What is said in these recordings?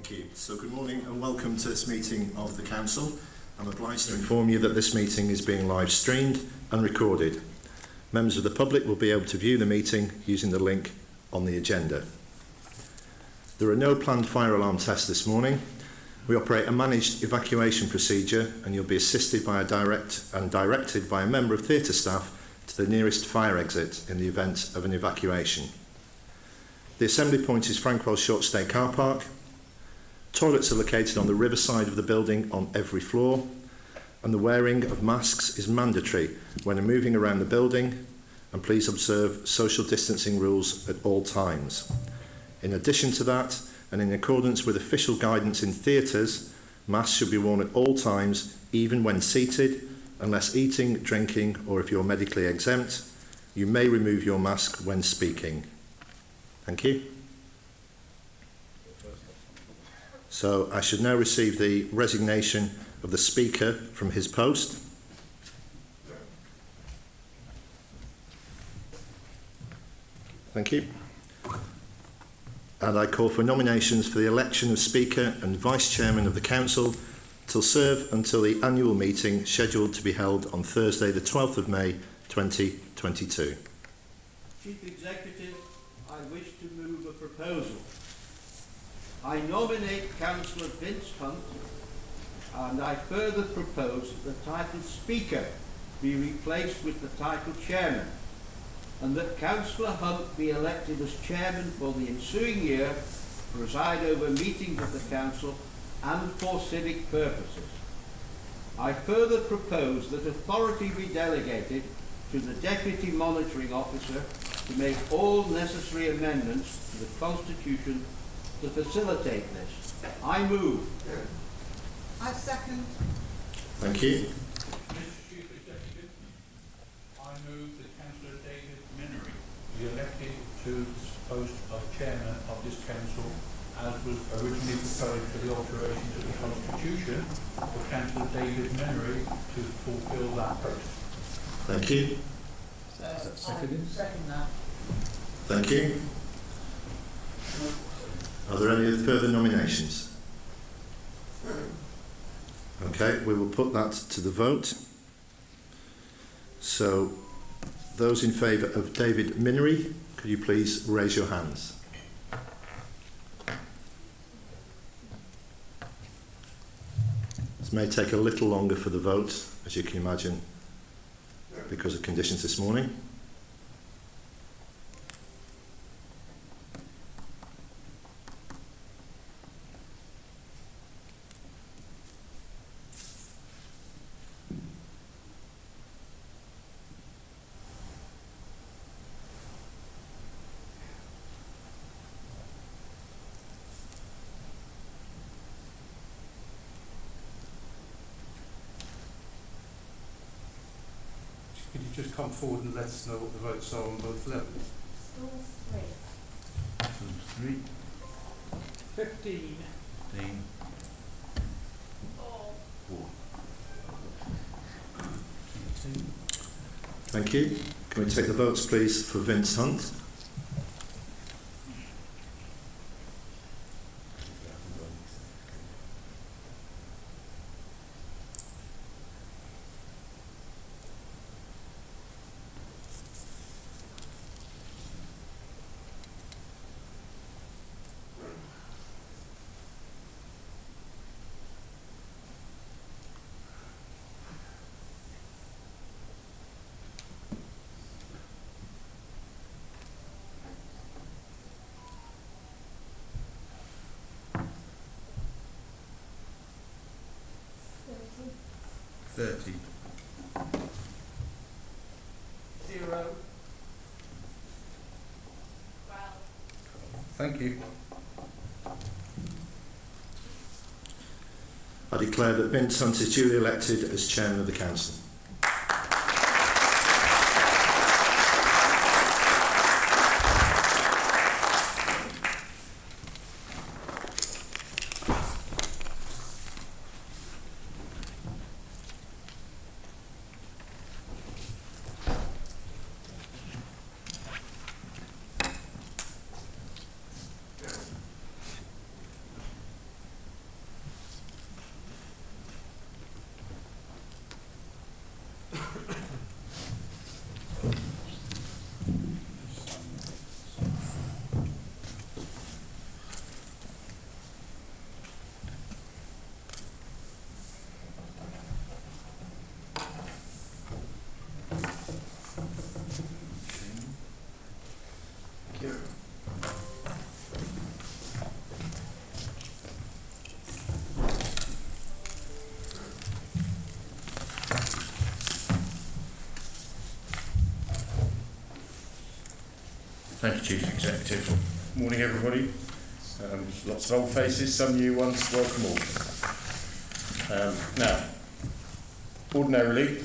Thank you. So good morning and welcome to this meeting of the Council. I'm obliged to inform you that this meeting is being live streamed and recorded. Members of the public will be able to view the meeting using the link on the agenda. There are no planned fire alarm tests this morning. We operate a managed evacuation procedure and you'll be assisted by directed by a member of theatre staff to the nearest fire exit in the event of an evacuation. The assembly point is Frankwell Short Stay Car Park. Toilets are located on the riverside of the building on every floor, and the wearing of masks is mandatory when moving around the building, and please observe social distancing rules at all times. In addition to that, and in accordance with official guidance in theatres, masks should be worn at all times, even when seated, unless eating, drinking, or if you're medically exempt. You may remove your mask when speaking. Thank you. So I should now receive the resignation of the Speaker from his post. Thank you. And I call for nominations for the election of Speaker and Vice Chairman of the Council to serve until the annual meeting scheduled to be held on Thursday the 12th of May 2022. Chief Executive, I wish to move a proposal. I nominate Councillor Vince Hunt, and I further propose that the title Speaker be replaced with the title Chairman, and that Councillor Hunt be elected as Chairman for the ensuing year to preside over meetings of the Council and for civic purposes. I further propose that authority be delegated to the Deputy Monitoring Officer to make all necessary amendments to the Constitution to facilitate this. I move. I second. Thank you. Mr. Chief Executive, I move that Councillor David Minery be elected to the post of Chairman of this Council as was originally proposed for the alterations of the Constitution for Councillor David Minery to fulfil that post. Thank you. Second that. Thank you. Are there any further nominations? Okay, we will put that to the vote. So, those in favour of David Minery, could you please raise your hands? This may take a little longer for the vote, as you can imagine, because of conditions this morning. Could you just come forward and let us know what the votes are on both levels? Still 3. 3. 15. 4. Thank you. Can we take the votes, please, for Vince Hunt? $30. 0. Thank you. I declare that Vince Hunt is duly elected as Chairman of the Council. Thank you, Chief Executive. Morning, everybody. Lots of old faces, some new ones. Welcome all. Now, ordinarily,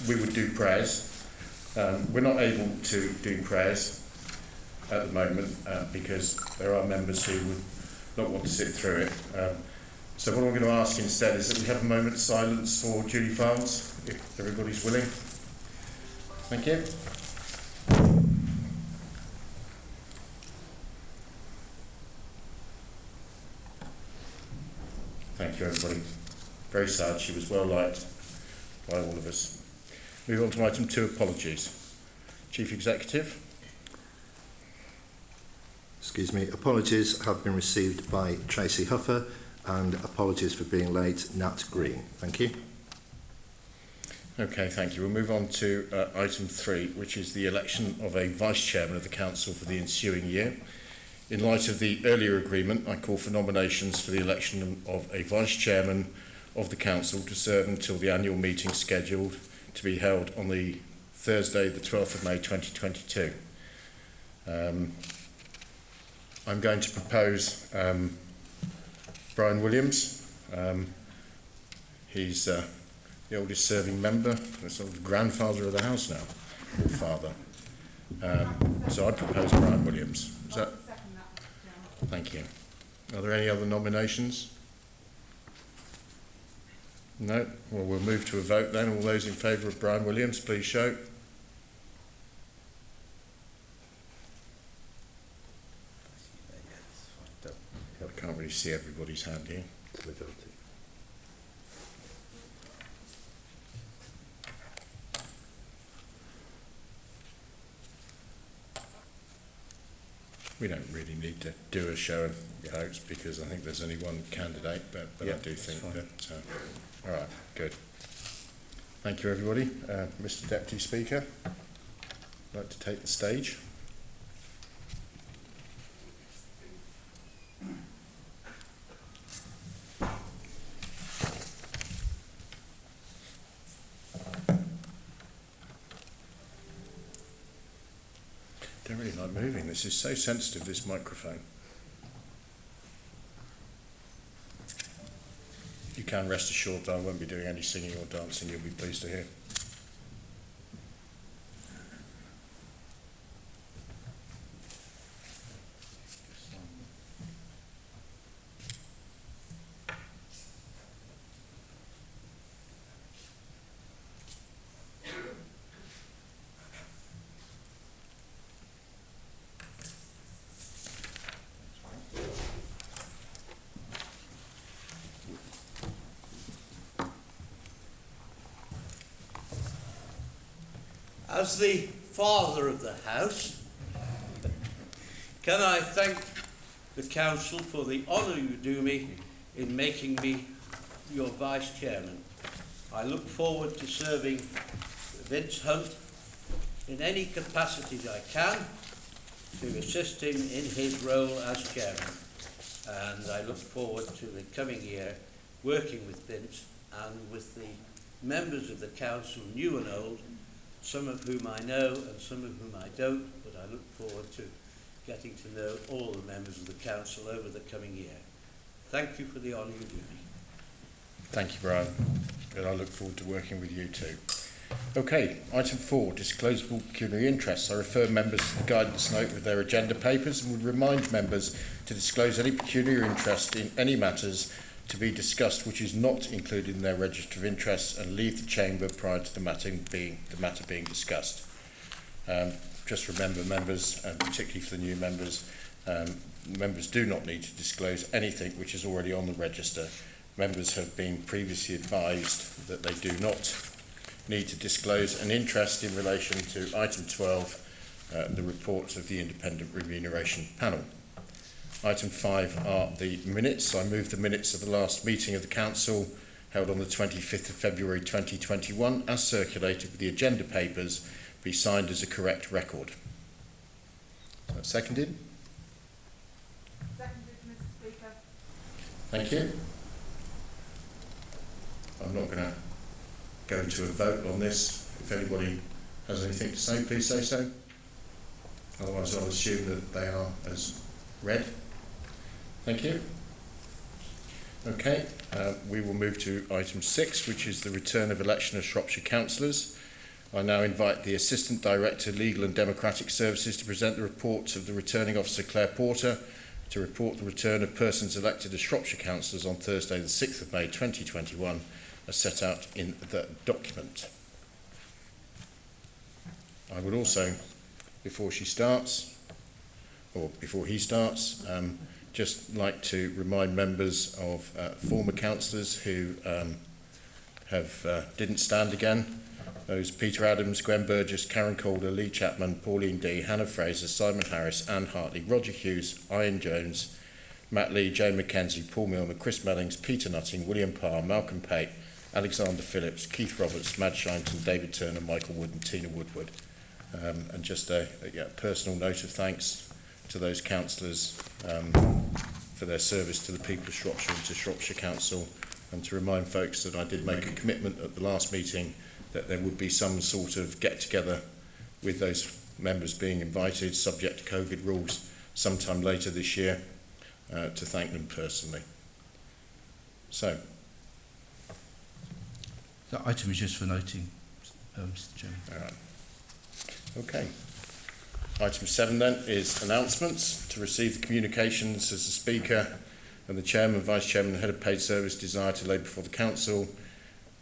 we would do prayers. We're not able to do prayers at the moment because there are members who would not want to sit through it. So what I'm going to ask instead is that we have a moment of silence for Julie Farnes, if everybody's willing. Thank you. Thank you, everybody. Very sad. She was well liked by all of us. Move on to item 2, apologies. Chief Executive. Excuse me. Apologies have been received by Tracy Huffer, and apologies for being late, Nat Green. Thank you. Okay, thank you. We'll move on to item 3, which is the election of a Vice Chairman of the Council for the ensuing year. In light of the earlier agreement, I call for nominations for the election of a Vice Chairman of the Council to serve until the annual meeting scheduled to be held on the Thursday, the 12th of May 2022. I'm going to propose Brian Williams. He's the oldest serving member, the sort of grandfather of the house now, or father. So I propose Brian Williams. Is that? Thank you. Are there any other nominations? No? Well, we'll move to a vote then. All those in favour of Brian Williams, please show. I can't really see everybody's hand here. We don't really need to do a show of votes because I think there's only one candidate, but yeah, I do think that... all right, good. Thank you, everybody. Mr Deputy Speaker, I'd like to take the stage. I don't really like moving. This is so sensitive, this microphone. You can rest assured that I won't be doing any singing or dancing, you'll be pleased to hear. As the father of the house, can I thank the Council for the honour you do me in making me your Vice Chairman. I look forward to serving Vince Hunt in any capacity I can to assist him in his role as Chairman. And I look forward to the coming year working with Vince and with the members of the Council, new and old, some of whom I know and some of whom I don't, but I look forward to getting to know all the members of the Council over the coming year. Thank you for the honour you do me. Thank you, Brian. And I look forward to working with you too. Okay, item 4, disclosable pecuniary interests. I refer members to the guidance note with their agenda papers and would remind members to disclose any pecuniary interest in any matters to be discussed which is not included in their register of interests and leave the chamber prior to the matter being discussed. Just remember, members, and particularly for the new members, members do not need to disclose anything which is already on the register. Members have been previously advised that they do not need to disclose an interest in relation to item 12, the reports of the Independent Remuneration Panel. Item 5 are the minutes. I move the minutes of the last meeting of the Council held on the 25th of February 2021 as circulated with the agenda papers be signed as a correct record. Is that seconded? Seconded, Mr. Speaker. Thank you. I'm not going to go to a vote on this. If anybody has anything to say, please say so. Otherwise, I'll assume that they are as read. Thank you. Okay, we will move to item 6, which is the return of election of Shropshire councillors. I now invite the Assistant Director, Legal and Democratic Services to present the reports of the Returning Officer Claire Porter to report the return of persons elected as Shropshire councillors on Thursday the 6th of May 2021 as set out in the document. I would also, before he starts, just like to remind members of former councillors who didn't stand again. Those Peter Adams, Gwen Burgess, Karen Calder, Lee Chapman, Pauline Dee, Hannah Fraser, Simon Harris, Anne Hartley, Roger Hughes, Ian Jones, Matt Lee, Jane Mackenzie, Paul Milner, Chris Mellings, Peter Nutting, William Parr, Malcolm Pate, Alexander Phillips, Keith Roberts, Mad Shinton, David Turner, Michael Wood and Tina Woodward. And just a personal note of thanks to those councillors for their service to the people of Shropshire and to Shropshire Council, and to remind folks that I did make a commitment at the last meeting that there would be some sort of get-together with those members being invited, subject to COVID rules, sometime later this year, to thank them personally. So. That item is just for noting, Mr. Chairman. All right. Okay. Item 7 then is announcements. To receive the communications as the Speaker and the Chairman, Vice Chairman and Head of Paid Service desire to lay before the Council.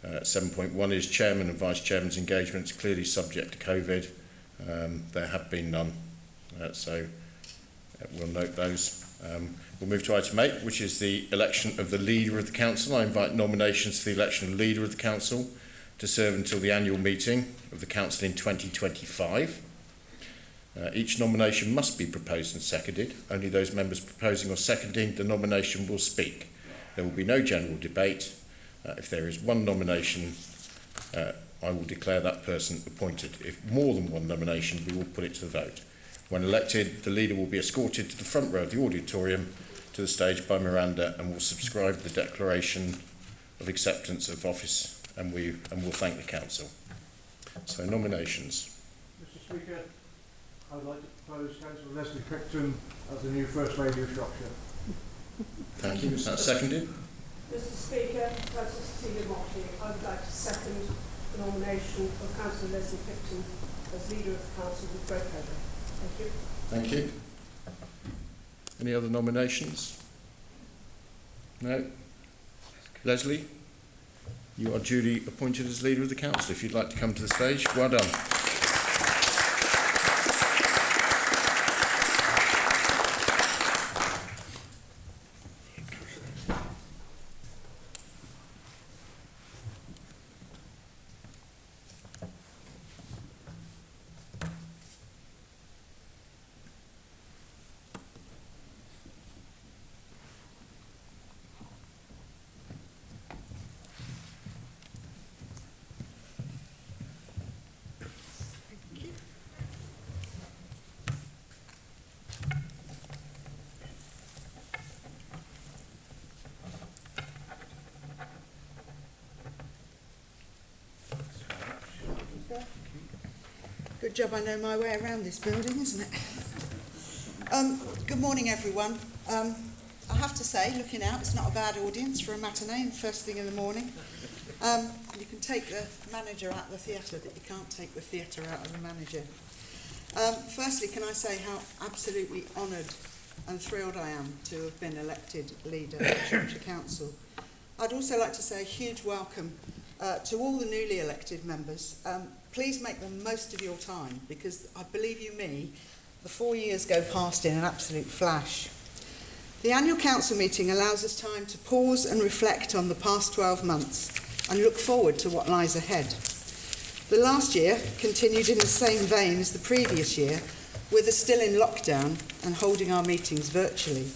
7.1 is Chairman and Vice Chairman's engagements clearly subject to COVID. There have been none, so we'll note those. We'll move to item 8, which is the election of the Leader of the Council. I invite nominations for the election of Leader of the Council to serve until the annual meeting of the Council in 2025. Each nomination must be proposed and seconded. Only those members proposing or seconding the nomination will speak. There will be no general debate. If there is one nomination, I will declare that person appointed. If more than one nomination, we will put it to the vote. When elected, the leader will be escorted to the front row of the auditorium to the stage by Miranda and will subscribe the declaration of acceptance of office, and we'll thank the council. So nominations. Mr. Speaker, I would like to propose Councillor Leslie Crichton as the new First Lady of Shropshire. Thank you. Is that seconded? Mr. Speaker, Councillor Cecilia Motley, I would like to second the nomination of Councillor Leslie Crichton as Leader of the Council with great pleasure. Thank you. Thank you. Any other nominations? No? Leslie, you are duly appointed as Leader of the Council. If you'd like to come to the stage, well done. Good job I know my way around this building, isn't it? Good morning, everyone. I have to say, looking out, it's not a bad audience for a matinee and first thing in the morning. You can take the manager out of the theatre, but you can't take the theatre out of the manager. Firstly, can I say how absolutely honoured and thrilled I am to have been elected leader of Shropshire Council. I'd also like to say a huge welcome to all the newly elected members. Please make the most of your time, because I believe you me, the 4 years go past in an absolute flash. The annual council meeting allows us time to pause and reflect on the past 12 months and look forward to what lies ahead. The last year continued in the same vein as the previous year, with us still in lockdown and holding our meetings virtually.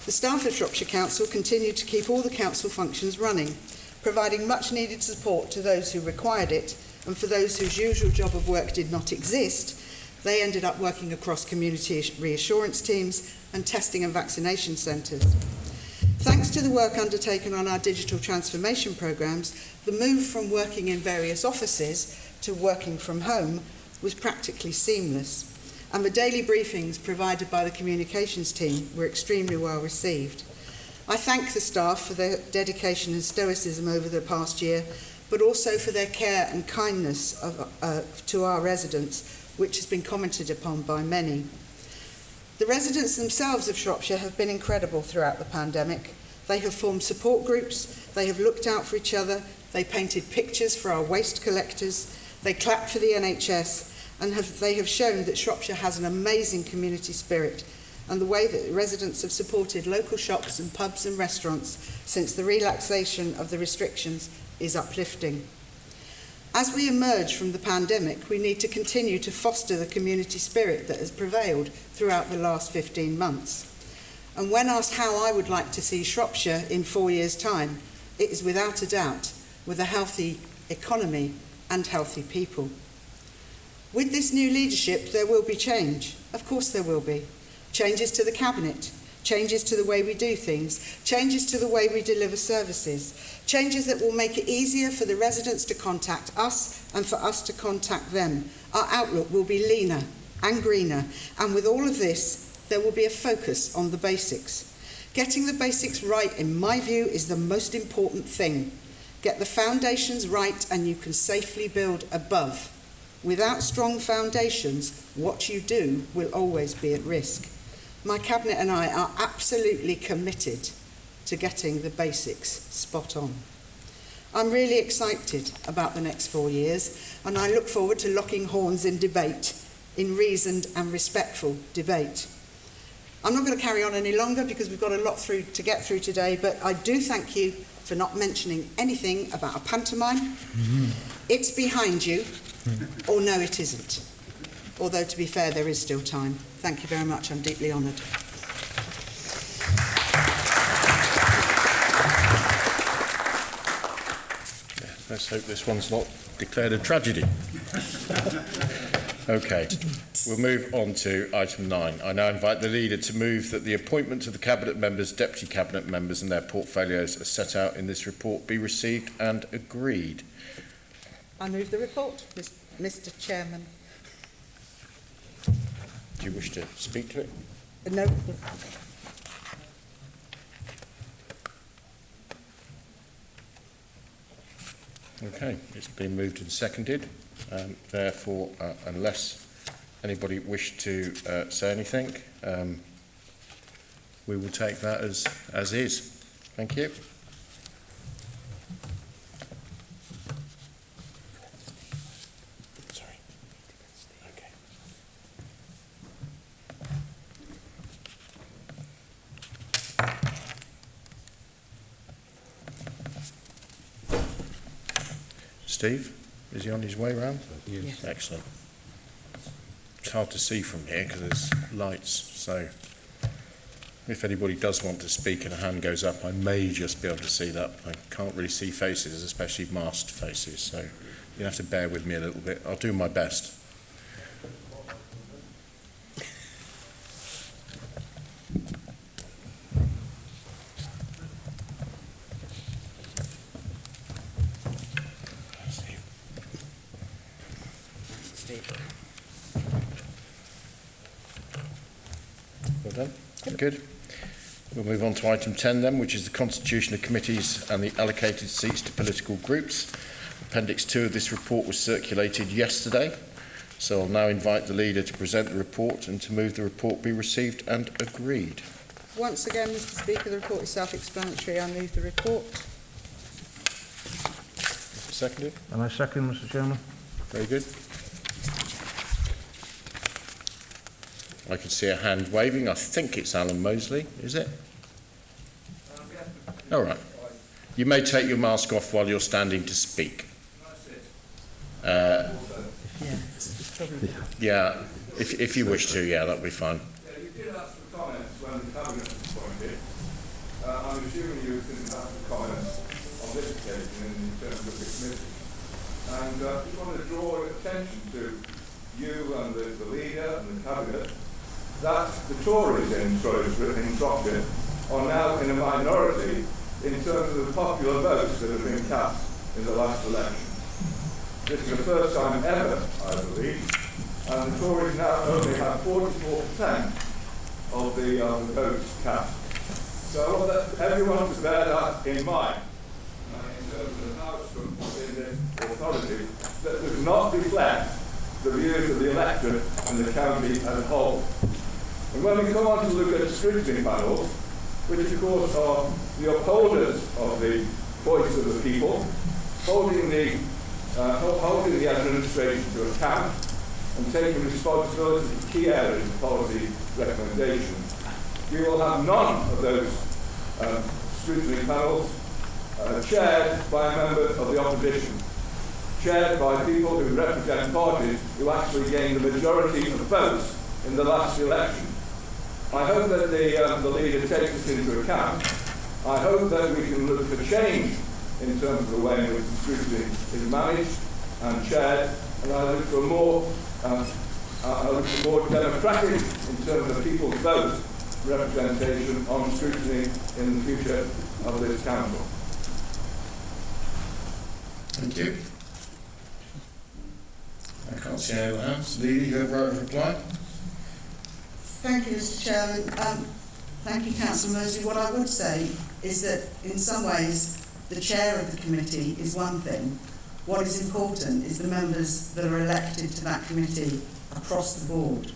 The staff of Shropshire Council continued to keep all the council functions running, providing much needed support to those who required it, and for those whose usual job of work did not exist, they ended up working across community reassurance teams and testing and vaccination centres. Thanks to the work undertaken on our digital transformation programmes, the move from working in various offices to working from home was practically seamless. and the daily briefings provided by the communications team were extremely well received. I thank the staff for their dedication and stoicism over the past year, but also for their care and kindness to our residents, which has been commented upon by many. The residents themselves of Shropshire have been incredible throughout the pandemic. They have formed support groups, they have looked out for each other, they painted pictures for our waste collectors, they clapped for the NHS, and they have shown that Shropshire has an amazing community spirit, and the way that residents have supported local shops and pubs and restaurants since the relaxation of the restrictions is uplifting. As we emerge from the pandemic, we need to continue to foster the community spirit that has prevailed throughout the last 15 months. And when asked how I would like to see Shropshire in 4 years' time, it is without a doubt with a healthy economy and healthy people. With this new leadership, there will be change. Of course there will be. Changes to the Cabinet, changes to the way we do things, changes to the way we deliver services, changes that will make it easier for the residents to contact us and for us to contact them. Our outlook will be leaner and greener, and with all of this, there will be a focus on the basics. Getting the basics right, in my view, is the most important thing. Get the foundations right and you can safely build above. Without strong foundations, what you do will always be at risk. My Cabinet and I are absolutely committed to getting the basics spot on. I'm really excited about the next 4 years, and I look forward to locking horns in debate, in reasoned and respectful debate. I'm not going to carry on any longer because we've got a lot to get through today, but I do thank you for not mentioning anything about a pantomime. It's behind you, or no, it isn't. Although, to be fair, there is still time. Thank you very much. I'm deeply honoured. Let's hope this one's not declared a tragedy. Okay, we'll move on to item 9. I now invite the leader to move that the appointment of the Cabinet members, Deputy Cabinet members and their portfolios as set out in this report be received and agreed. I move the report, Mr. Chairman. Do you wish to speak to it? No. Okay, it's been moved and seconded. Therefore, unless anybody wished to say anything, we will take that as is. Thank you. Sorry. Okay. Steve, is he on his way round? Yes. Excellent. It's hard to see from here because there's lights, so if anybody does want to speak and a hand goes up, I may just be able to see that. I can't really see faces, especially masked faces, so you'll have to bear with me a little bit. I'll do my best. Well done. Good. We'll move on to item 10 then, which is the constitution of committees and the allocated seats to political groups. Appendix 2 of this report was circulated yesterday, so I'll now invite the leader to present the report and to move the report be received and agreed. Once again, Mr. Speaker, the report is self-explanatory. I move the report. Seconded. And I second, Mr. Chairman. Very good. I can see a hand waving. I think it's Alan Mosley, is it? All right. You may take your mask off while you're standing to speak. Yeah, if you wish to, yeah, that'll be fine. Yeah, you did ask for comments when the Cabinet was appointed. I'm assuming you didn't ask for comments on this occasion in terms of the committee. And I just want to draw attention to you and the leader and the Cabinet that the Tories in Shropshire are now in a minority in terms of the popular votes that have been cast in the last election. This is the first time ever, I believe, and the Tories now only have 44% of the votes cast. So I want everyone to bear that in mind in terms of how it's in this authority, that does not reflect the views of the electorate and the county as a whole. And when we come on to look at scrutiny panels, which of course are the upholders of the voice of the people, holding the administration to account and taking responsibility for key areas of policy recommendation, we will have none of those scrutiny panels chaired by a member of the opposition, chaired by people who represent parties who actually gained the majority of votes in the last election. I hope that the leader takes this into account. I hope that we can look for change in terms of the way in which the scrutiny is managed and chaired, and I look for more democratic, in terms of people's vote, representation on scrutiny in the future of this council. Thank you. I can't see anyone else. Lee, you have right of reply? Thank you, Mr. Chairman. Thank you, Councillor Mosley. What I would say is that in some ways the chair of the committee is one thing. What is important is the members that are elected to that committee across the board.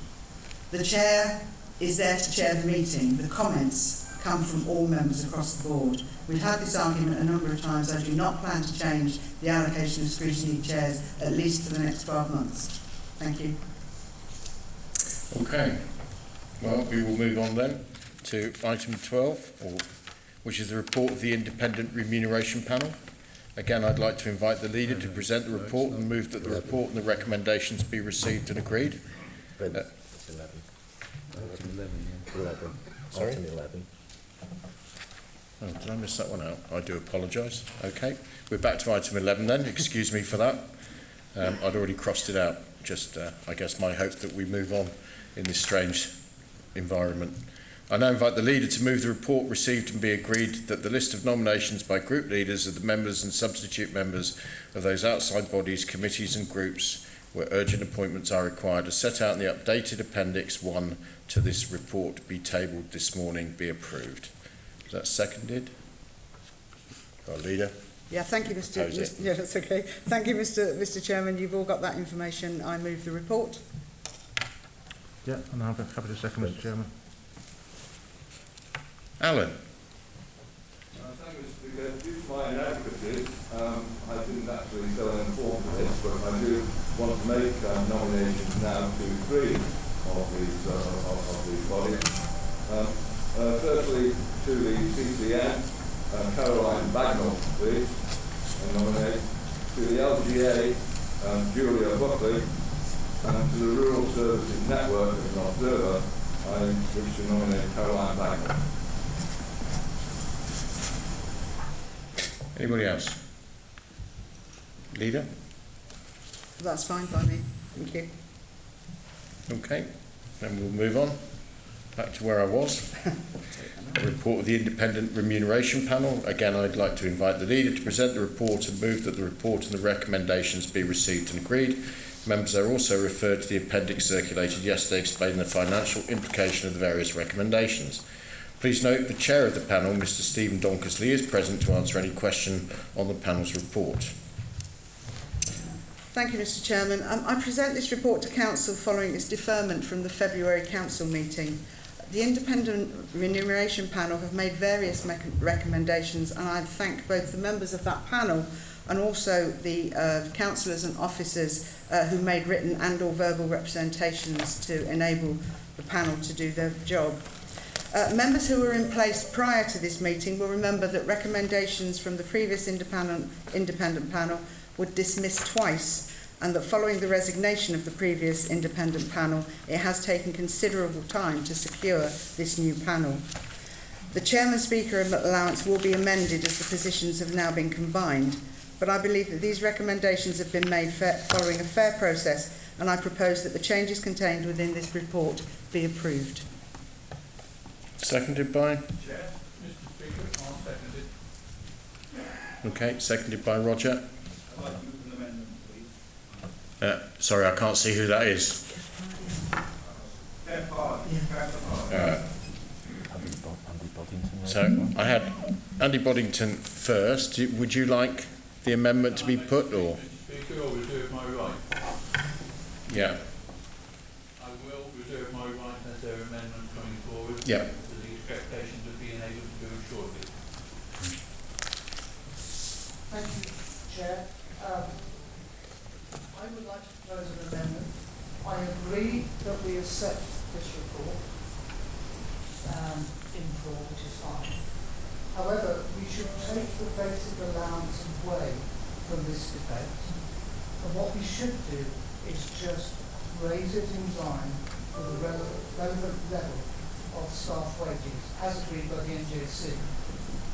The chair is there to chair the meeting. The comments come from all members across the board. We've had this argument a number of times. I do not plan to change the allocation of scrutiny chairs, at least for the next 12 months. Thank you. Okay. Well, we will move on then to item 12, which is the report of the Independent Remuneration Panel. Again, I'd like to invite the leader to present the report and move that the report and the recommendations be received and agreed. It's 11. Item 11, yeah. 11. Sorry? Item 11. Oh, did I miss that one out? I do apologise. Okay, we're back to item 11 then. Excuse me for that. I'd already crossed it out. Just, I guess, my hope that we move on in this strange environment. I now invite the leader to move the report received and be agreed that the list of nominations by group leaders of the members and substitute members of those outside bodies, committees and groups where urgent appointments are required as set out in the updated Appendix 1 to this report be tabled this morning be approved. Is that seconded? Our leader. Yeah, thank you, yeah, that's okay. Thank you, Mr. Chairman. You've all got that information. I move the report. Yeah, and I'm happy to second, Mr. Chairman. Alan. Thank you, Mr. Speaker. Due to my inadequacies, I didn't actually fill in the form for this, but I do want to make nominations now to 3 of these bodies. Firstly, to the CCN, Caroline Bagnall, please, and nominate. To the LGA, Julia Buckley, and to the Rural Services Network as an observer, I wish to nominate Caroline Bagnall. Anybody else? Leader? That's fine by me. Thank you. Okay, then we'll move on. Back to where I was. A report of the Independent Remuneration Panel. Again, I'd like to invite the leader to present the report and move that the report and the recommendations be received and agreed. Members are also referred to the appendix circulated yesterday explaining the financial implication of the various recommendations. Please note the chair of the panel, Mr. Stephen Donkersley, is present to answer any question on the panel's report. Thank you, Mr. Chairman. I present this report to Council following its deferment from the February Council meeting. The Independent Remuneration Panel have made various recommendations, and I thank both the members of that panel and also the councillors and officers who made written and or verbal representations to enable the panel to do their job. Members who were in place prior to this meeting will remember that recommendations from the previous independent panel were dismissed twice, and that following the resignation of the previous independent panel, it has taken considerable time to secure this new panel. The Chairman Speaker allowance will be amended as the positions have now been combined, but I believe that these recommendations have been made following a fair process, and I propose that the changes contained within this report be approved. Seconded by? Chair, Mr. Speaker, I'll second it. Okay, seconded by Roger. I'd like to move an amendment, please. Sorry, I can't see who that is. So I had Andy Boddington first. Would you like the amendment to be put, or? Speaker, or reserve my right? Yeah. I will reserve my right as their amendment coming forward. Yeah. To the expectations of being able to do it shortly. Thank you, Chair. I would like to propose an amendment. I agree that we accept this report in full, which is fine. However, we should take the basic allowance away from this debate. And what we should do is just raise it in line with the relevant level of staff wages as agreed by the NJC.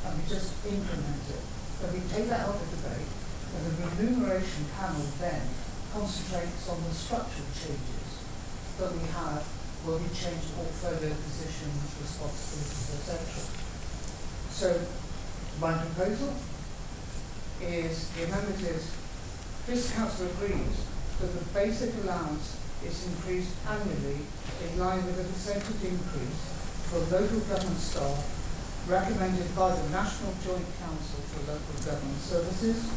And we just implement it. So we take that out of the debate, and the remuneration panel then concentrates on the structural changes that we have where we change portfolio positions, responsibilities, etc. So my proposal is, the amendment is, this council agrees that the basic allowance is increased annually in line with a percentage increase for local government staff recommended by the National Joint Council for Local Government Services,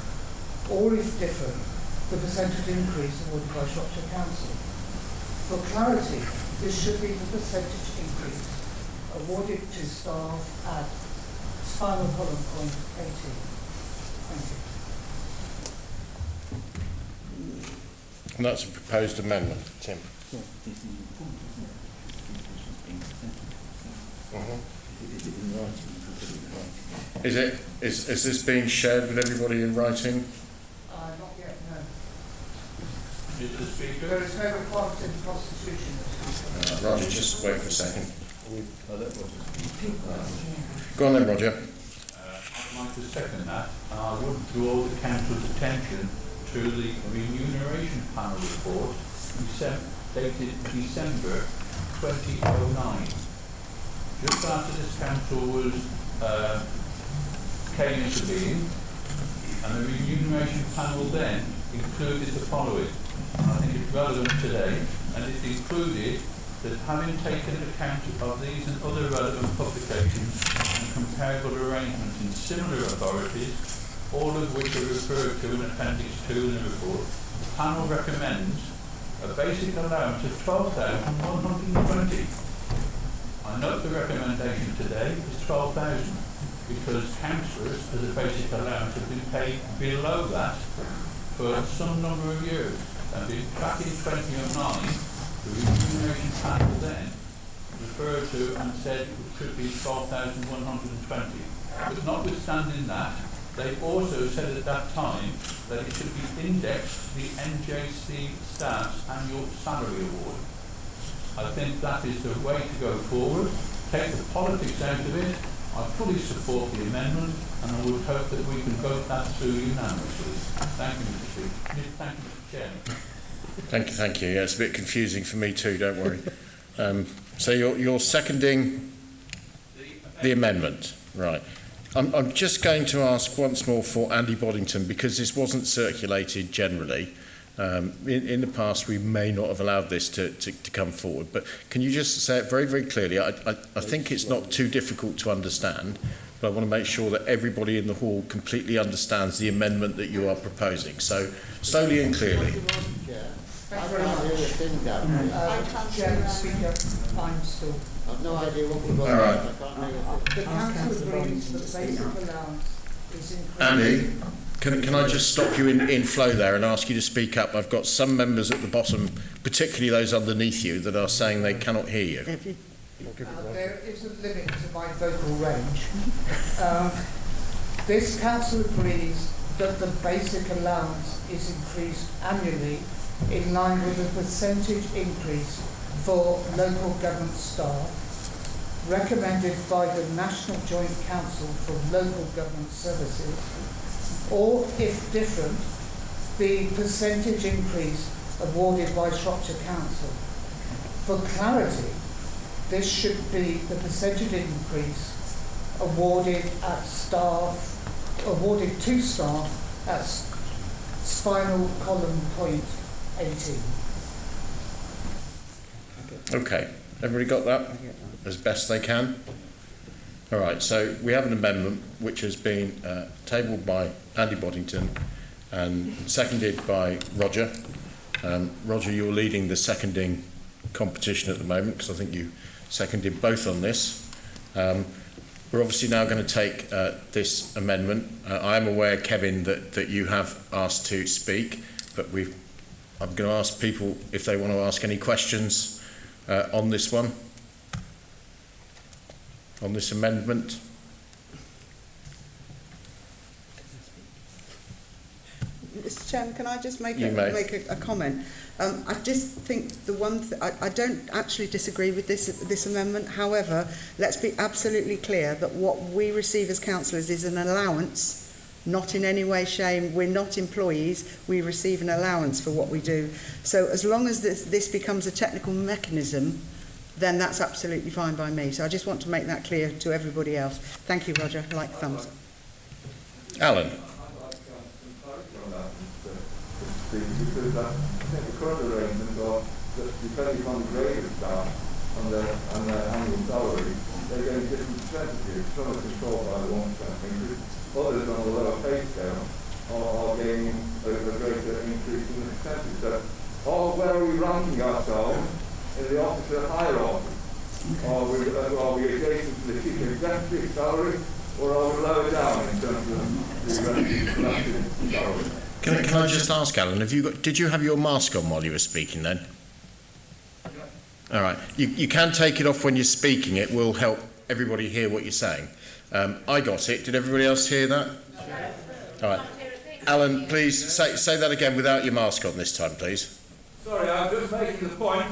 or if different, the percentage increase awarded by Shropshire Council. For clarity, this should be the percentage increase awarded to staff at spinal column point 18. Thank you. And that's a proposed amendment, Tim. Is this being shared with everybody in writing? Not yet, no. Mr. Speaker. There is no requirement in the Constitution. Roger, just wait for a second. Go on then, Roger. I'd like to second that, and I would draw the council's attention to the remuneration panel report dated December 2009. Just after this council was came into being, and the remuneration panel then included the following. And I think it's relevant today, and it included that having taken account of these and other relevant publications and comparable arrangements in similar authorities, all of which are referred to in Appendix 2 in the report, the panel recommends a basic allowance of 12,120. I note the recommendation today is 12,000 because councillors, as a basic allowance, have been paid below that for some number of years. And back in 2009, the remuneration panel then referred to and said it should be 12,120. But notwithstanding that, they also said at that time that it should be indexed to the NJC staff's annual salary award. I think that is the way to go forward. Take the politics out of it. I fully support the amendment, and I would hope that we can vote that through unanimously. Thank you, Mr. Speaker. Thank you, Mr. Chairman. Thank you. Yeah, it's a bit confusing for me too, don't worry. So you're seconding the amendment, right. I'm just going to ask once more for Andy Boddington, because this wasn't circulated generally. In the past, we may not have allowed this to come forward, but can you just say it very, very clearly? I think it's not too difficult to understand, but I want to make sure that everybody in the hall completely understands the amendment that you are proposing. So, slowly and clearly. Thank you very much. Chairman, Speaker, I'm still. I've no idea what we're going All right. The council agrees that the basic allowance is increased. Andy, can I just stop you in flow there and ask you to speak up? I've got some members at the bottom, particularly those underneath you, that are saying they cannot hear you. There is a limit to my vocal range. This council agrees that the basic allowance is increased annually in line with a percentage increase for local government staff recommended by the National Joint Council for Local Government Services, or if different, the percentage increase awarded by Shropshire Council. For clarity, this should be the percentage increase awarded to staff at spinal column point 18. Okay. Everybody got that? As best they can? All right, so we have an amendment which has been tabled by Andy Boddington and seconded by Roger. Roger, you're leading the seconding competition at the moment because I think you seconded both on this. We're obviously now going to take this amendment. I am aware, Kevin, that you have asked to speak, but I'm going to ask people if they want to ask any questions on this one, on this amendment. Mr. Chairman, can I just make You may. a comment? I just think I don't actually disagree with this amendment. However, let's be absolutely clear that what we receive as councillors is an allowance, not in any way shame. We're not employees. We receive an allowance for what we do. So as long as this becomes a technical mechanism, then that's absolutely fine by me. So I just want to make that clear to everybody else. Thank you, Roger. I like thumbs. Alan. Because I think the current arrangements are that depending on the grade of staff and their annual salary, they're getting different percentages. Some are controlled by the 1% increase, others on the lower pay scale are gaining a greater increase in the percentage. So, where are we ranking ourselves in the officer hierarchy? Are we adjacent to the chief executive salary, or are we lower down in terms of the collective salary? Can I just ask, Alan, did you have your mask on while you were speaking then? All right. You can take it off when you're speaking. It will help everybody hear what you're saying. I got it. Did everybody else hear that? All right. Alan, please say that again without your mask on this time, please. Sorry, I'm just making the point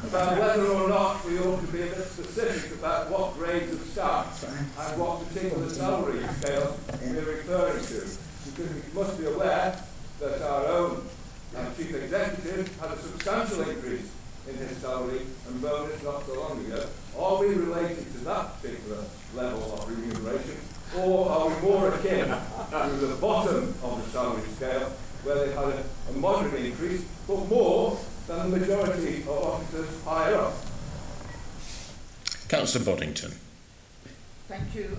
about whether or not we ought to be a bit specific about what grades of staff and what particular salary scale we're referring to. Because we must be aware that our own chief executive had a substantial increase in his salary and bonus not so long ago. Are we related to that particular level of remuneration, or are we more akin to the bottom of the salary scale, where they had a moderate increase, but more than the majority of officers higher up? Councillor Boddington. Thank you.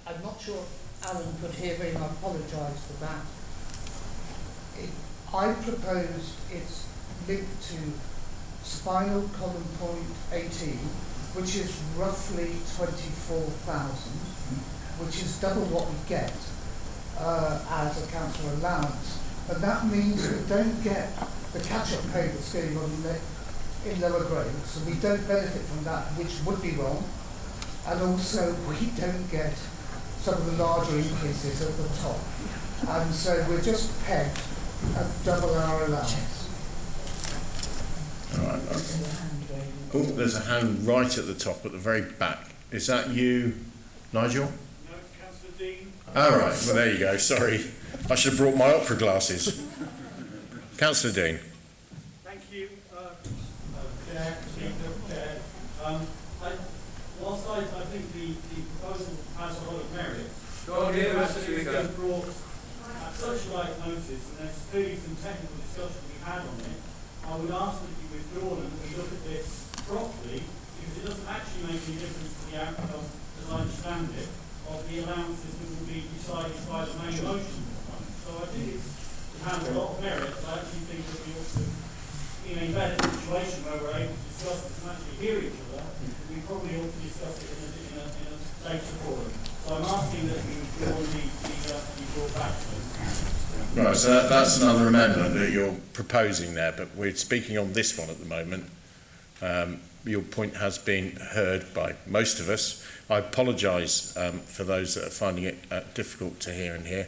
I'm not sure Alan could hear me, and I apologise for that. I propose it's linked to spinal column point 18, which is roughly 24,000, which is double what we get as a council allowance. And that means we don't get the catch-up pay that's going on in lower grades, so we don't benefit from that, which would be wrong. And also, we don't get some of the larger increases at the top. And so we're just pegged at double our allowance. All right. Oh, there's a hand right at the top, at the very back. Is that you, Nigel? No, it's Councillor Dean. All right. Well, there you go. Sorry. I should have brought my opera glasses. Councillor Dean. Thank you, Chair, Chair. Whilst I think the proposal has a lot of merit, it's been brought at such light notice, and there's clearly some technical discussion we had on it. I would ask that you withdraw and we look at this properly, because it doesn't actually make any difference to the outcome, as I understand it, of the allowances that will be decided by the main motion. So I think it has a lot of merit, but I actually think that we ought to be in a better situation where we're able to discuss this and actually hear each other. We probably ought to discuss it in a later forum. So I'm asking that we withdraw and be brought back to us. Right, so that's another amendment that you're proposing there, but we're speaking on this one at the moment. Your point has been heard by most of us. I apologise for those that are finding it difficult to hear and hear.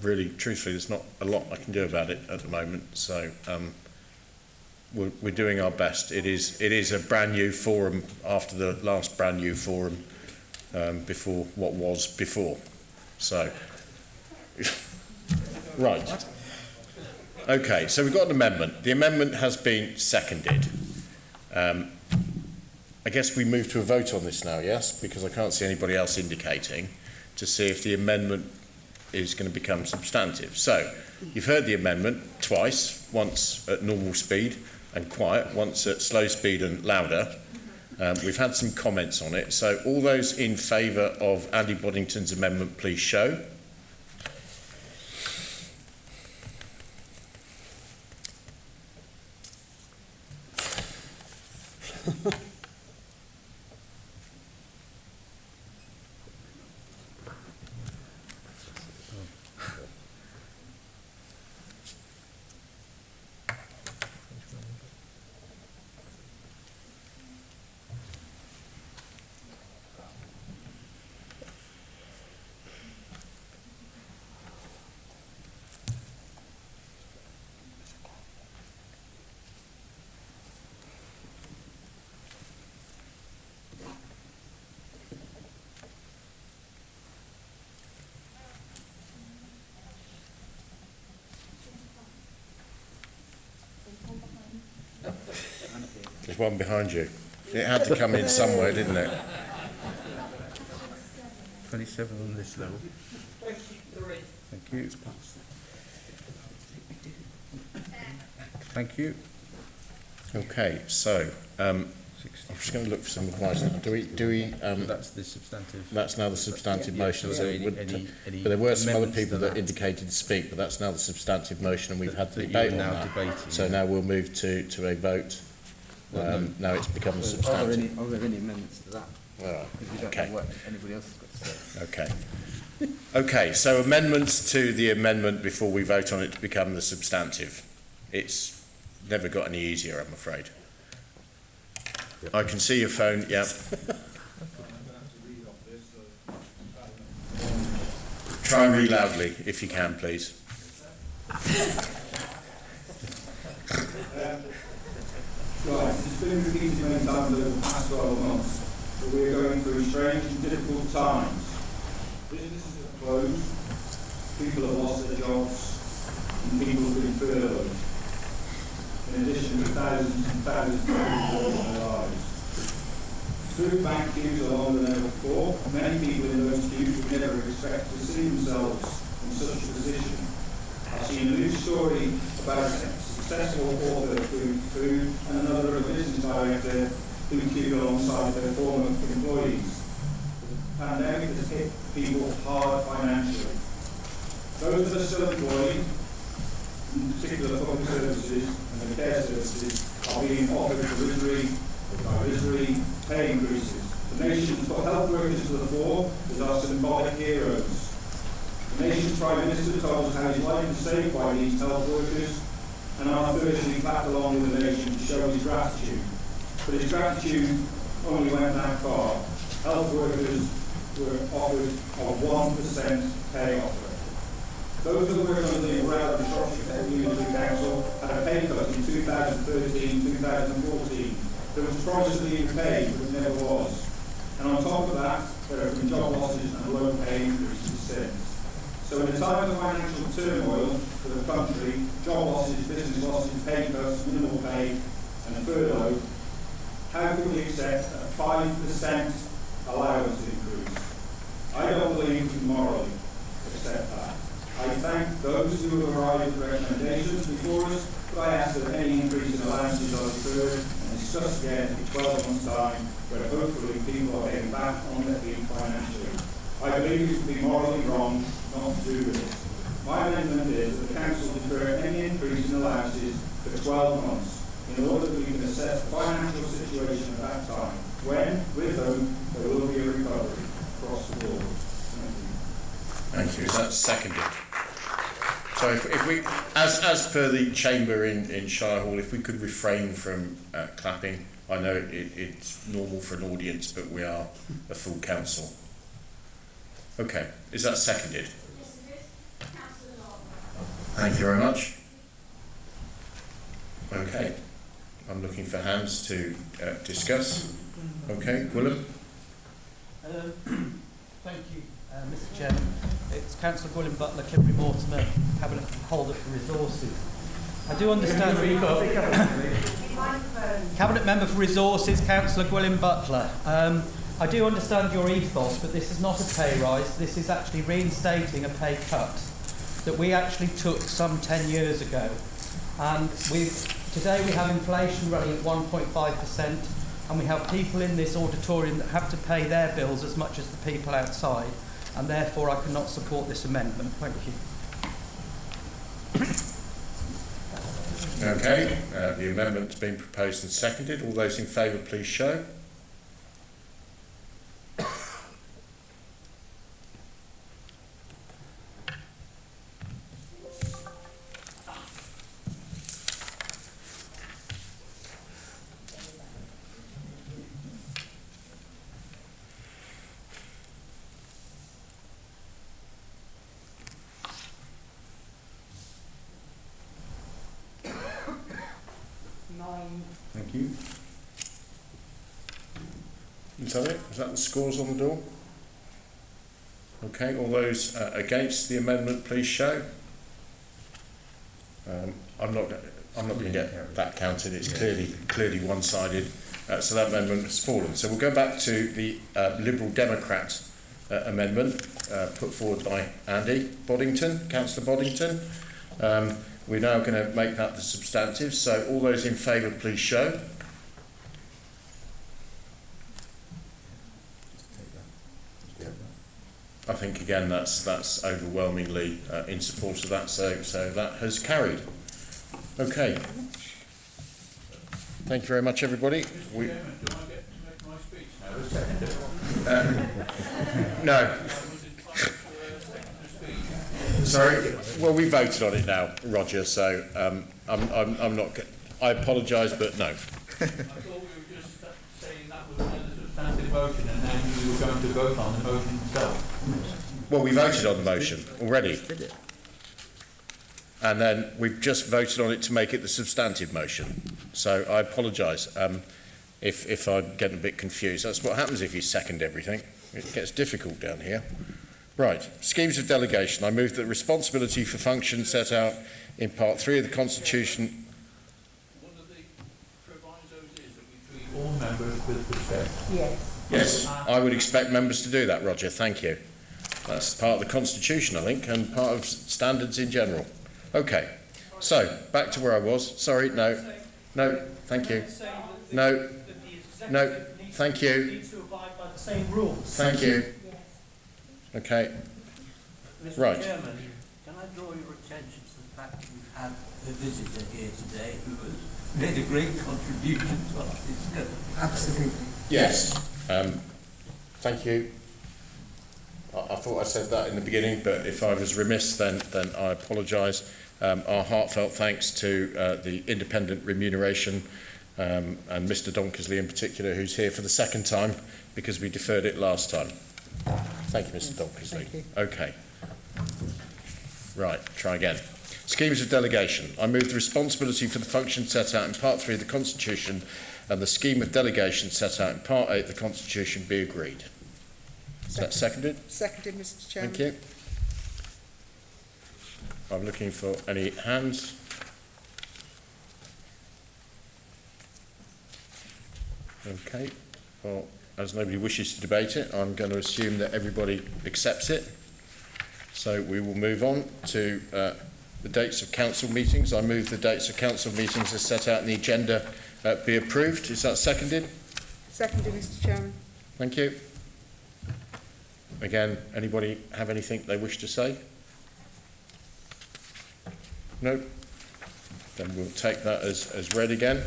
Really, truthfully, there's not a lot I can do about it at the moment, so we're doing our best. It is a brand new forum after the last brand new forum before what was before. So, right. Okay, so we've got an amendment. The amendment has been seconded. I guess we move to a vote on this now, yes? Because I can't see anybody else indicating, to see if the amendment is going to become substantive. So, you've heard the amendment twice, once at normal speed and quiet, once at slow speed and louder. We've had some comments on it. So all those in favour of Andy Boddington's amendment, please show. There's one behind you. It had to come in somewhere, didn't it? 27 on this level. 23. Thank you. Thank you. Okay, so I'm just going to look for some advice. Do we? That's the substantive. That's now the substantive motion. So So it would, any but there were some other amendments people to that indicated to speak, but that's now the substantive motion, and we've had the that debate you're on now that. debating. So now we'll move to a vote. Now it's become substantive. Are there any amendments to that? Because we don't know what anybody else has got to say. Okay. Okay, so amendments to the amendment before we vote on it to become the substantive. It's never got any easier, I'm afraid. I can see your phone, yeah. Try and read loudly, if you can, please. Right, it's been repeated many times over the past 12 months that we are going through strange and difficult times. Businesses have closed, people have lost their jobs, and people have been furloughed. In addition to thousands and thousands of people lost their lives. Food bank queues are longer than ever before. Many people in those queues would never expect to see themselves in such a position. I've seen a news story about a successful author doing food and another of a business director who queued alongside their former employees. The pandemic has hit people hard financially. Those that are still employed, in particular public services and the care services, are being offered provisory pay increases. The nation's put health workers to the fore as our symbolic heroes. The nation's Prime Minister told us how his life was saved by these health workers, and on Thursday clapped along with the nation to show his gratitude. But his gratitude only went that far. Health workers were offered a 1% pay offer. Those that work under the umbrella of the Shropshire Community Council had a pay cut in 2013-2014. There was a promise of being paid, but it never was. And on top of that, there have been job losses and low pay increases since. So in a time of financial turmoil for the country, job losses, business losses, pay cuts, minimal pay and furlough, how can we accept a 5% allowance increase? I don't believe we can morally accept that. I thank those who have arrived at recommendations before us, but I ask that any increase in allowances are deferred and discussed again in 12 months' time, where hopefully people are getting back on their feet financially. I believe it would be morally wrong not to do this. My amendment is that the Council defer any increase in allowances for 12 months in order that we can assess the financial situation at that time, when, with them, there will be a recovery across the board. Thank you. Is that seconded? So if we, as per the chamber in Shire Hall, if we could refrain from clapping. I know it's normal for an audience, but we are a full council. Okay. Is that seconded? Yes, it is. Councillor Lord. Thank you very much. Okay. I'm looking for hands to discuss. Okay, Gwilym. Thank you, Mr Chairman. It's Councillor Gwilym Butler, Clippery Mortimer, Cabinet Holder for Resources. I do understand... Cabinet Member for Resources, Councillor Gwilym Butler. I do understand your ethos, but this is not a pay rise. This is actually reinstating a pay cut that we actually took some 10 years ago. And today we have inflation running at 1.5%. and we have people in this auditorium that have to pay their bills as much as the people outside, and therefore I cannot support this amendment. Thank you. Okay, the amendment's been proposed and seconded. All those in favour, please show. Thank you. Is that it? Is that the scores on the door? Okay, all those against the amendment, please show. I'm not going to get that counted. It's clearly one-sided. So that amendment has fallen. So we'll go back to the Liberal Democrat amendment put forward by Andy Boddington, Councillor Boddington. We're now going to make that the substantive. So all those in favour, please show. I think again that's overwhelmingly in support of that. So that has carried. Okay. Thank you very much, everybody. Mr. Chairman, do I get to make my speech now? No. Sorry. Well, we voted on it now, Roger. So I'm not. I apologise, but no. I thought we were just saying that was a substantive motion, and then we were going to vote on the motion itself. Well, we voted on the motion already, and then we've just voted on it to make it the substantive motion. So I apologise if I'm getting a bit confused. That's what happens if you second everything. It gets difficult down here. Right, schemes of delegation. I move that responsibility for functions set out in Part 3 of the Constitution. One of the provisos is that we treat all members with respect. Yes, I would expect members to do that, Roger. Thank you. That's part of the Constitution, I think, and part of standards in general. Okay, so back to where I was. Sorry, no, thank you. No, thank you. Needs to abide by the same rules. Thank you. Okay. Mr. Right. Chairman, can I draw your attention to the fact that we've had a visitor here today who has made a great contribution to our discussion? Absolutely. Yes. Thank you. I thought I said that in the beginning, but if I was remiss, then I apologise. Our heartfelt thanks to the Independent Remuneration and Mr Donkersley in particular, who's here for the second time because we deferred it last time. Thank you, Mr Donkersley. Okay. Right, try again. Schemes of delegation. I move the responsibility for the function set out in Part 3 of the Constitution and the scheme of delegation set out in Part 8 of the Constitution be agreed. Is that seconded? Seconded, Mr Chairman. Thank you. I'm looking for any hands. Okay. Well, as nobody wishes to debate it, I'm going to assume that everybody accepts it. So we will move on to the dates of council meetings. I move the dates of council meetings as set out in the agenda be approved. Is that seconded? Seconded, Mr Chairman. Thank you. Again, anybody have anything they wish to say? No? Then we'll take that as read again.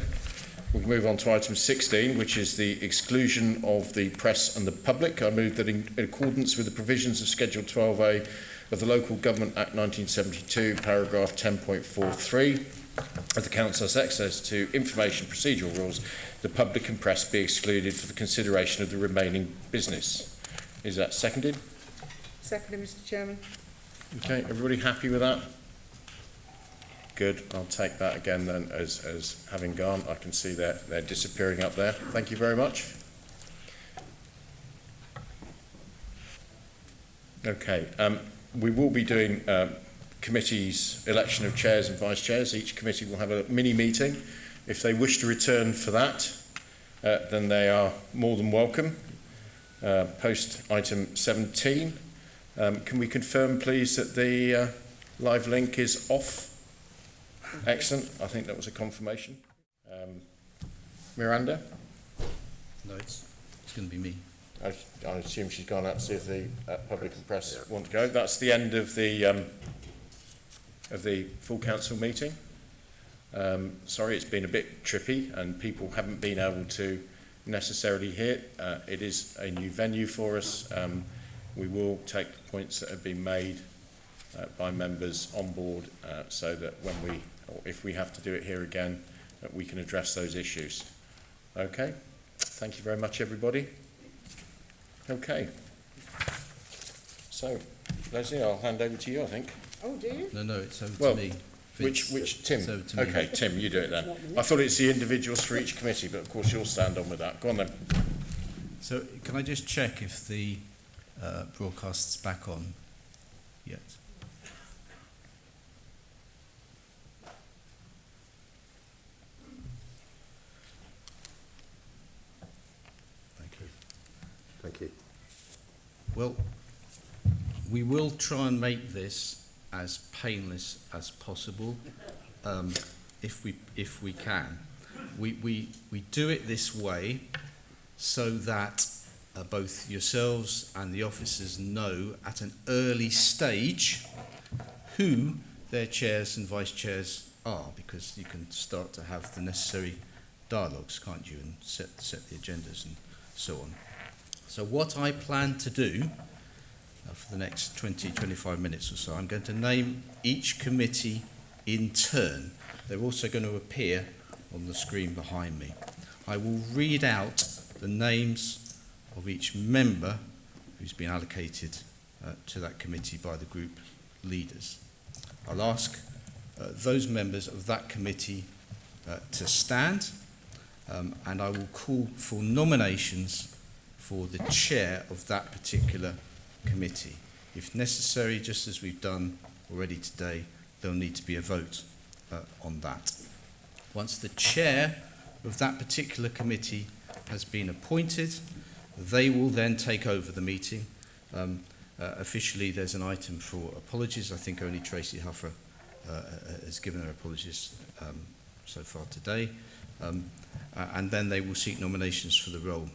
We'll move on to item 16, which is the exclusion of the press and the public. I move that in accordance with the provisions of Schedule 12A of the Local Government Act 1972, paragraph 10.43, of the Council's access to information procedural rules, the public and press be excluded for the consideration of the remaining business. Is that seconded? Seconded, Mr Chairman. Okay, everybody happy with that? Good. I'll take that again then as having gone. I can see they're disappearing up there. Thank you very much. Okay. We will be doing committees, election of chairs and vice chairs. Each committee will have a mini meeting. If they wish to return for that, then they are more than welcome. Post item 17. Can we confirm, please, that the live link is off? Excellent. I think that was a confirmation. Miranda? No, it's going to be me. I assume she's gone out to see if the public and press want to go. That's the end of the full council meeting. Sorry, it's been a bit trippy and people haven't been able to necessarily hear. It is a new venue for us. We will take the points that have been made by members on board so that if we have to do it here again, that we can address those issues. Okay, thank you very much, everybody. Okay, so Leslie, I'll hand over to you, I think. Oh, do you? No, it's over Well, to me. Which Tim? It's over to me. Okay, Tim, you do it then. I thought it's the individuals for each committee, but of course you'll stand on with that. Go on then. So can I just check if the broadcast's back on yet? Thank you. Well, we will try and make this as painless as possible, if we can. We do it this way so that both yourselves and the officers know at an early stage who their chairs and vice chairs are, because you can start to have the necessary dialogues, can't you, and set the agendas and so on. So what I plan to do for the next 20-25 minutes or so, I'm going to name each committee in turn. They're also going to appear on the screen behind me. I will read out the names of each member who's been allocated to that committee by the group leaders. I'll ask those members of that committee to stand, and I will call for nominations for the chair of that particular committee. If necessary, just as we've done already today, there'll need to be a vote on that. Once the chair of that particular committee has been appointed, they will then take over the meeting. Officially, there's an item for apologies. I think only Tracy Huffer has given her apologies so far today. And then they will seek nominations for the role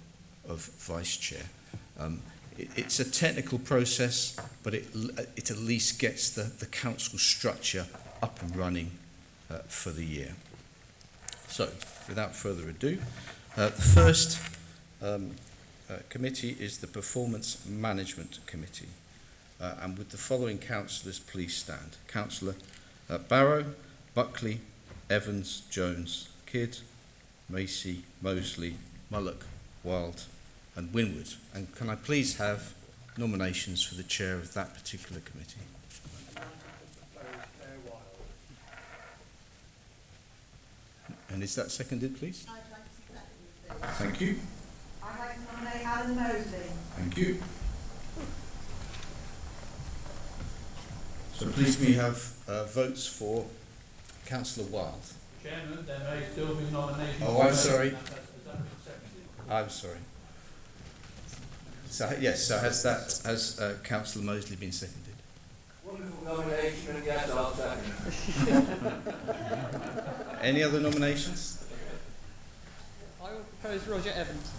of vice chair. It's a technical process, but it at least gets the council structure up and running for the year. So, without further ado, the first committee is the Performance Management Committee. And with the following councillors, please stand. Councillor Barrow, Buckley, Evans, Jones, Kidd, Macy, Mosley, Mullock, Wild and Winwood. And can I please have nominations for the chair of that particular committee? And is that seconded, please? I'd like to second this. Thank you. I'd like to nominate Alan Mosley. Thank you. So please we have votes for Councillor Wild. Chairman, there may still be nominations. Oh, I'm sorry. Has that been seconded? I'm sorry. So yes, so has Councillor Mosley been seconded? Wonderful nomination, and yes, I'll second. Any other nominations? I will propose Roger Evans.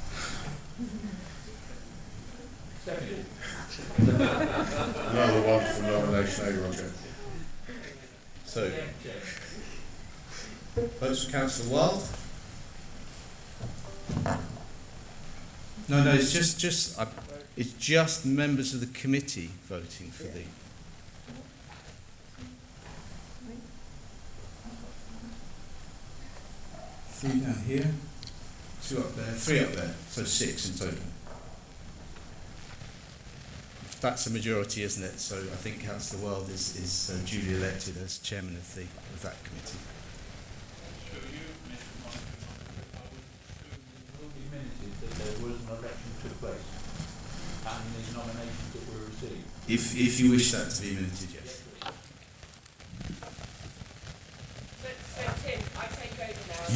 Seconded. Another wonderful nomination, Roger. So, votes for Councillor Wild? No, it's just members of the committee voting for the. Three down here, two up there, three up there, so 6 in total. That's a majority, isn't it? So I think Councillor Wild is duly elected as chairman of that committee. So you, Mr. Monica, I would assume it will be minuted that there was an election took place and the nominations that were received. If you wish that to be minuted, yes. So Tim, I take over now.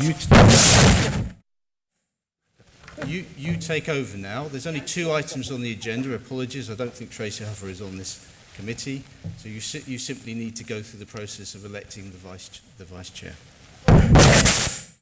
You take over now. There's only 2 items on the agenda. Apologies, I don't think Tracy Huffer is on this committee. So you simply need to go through the process of electing the vice chair. Propose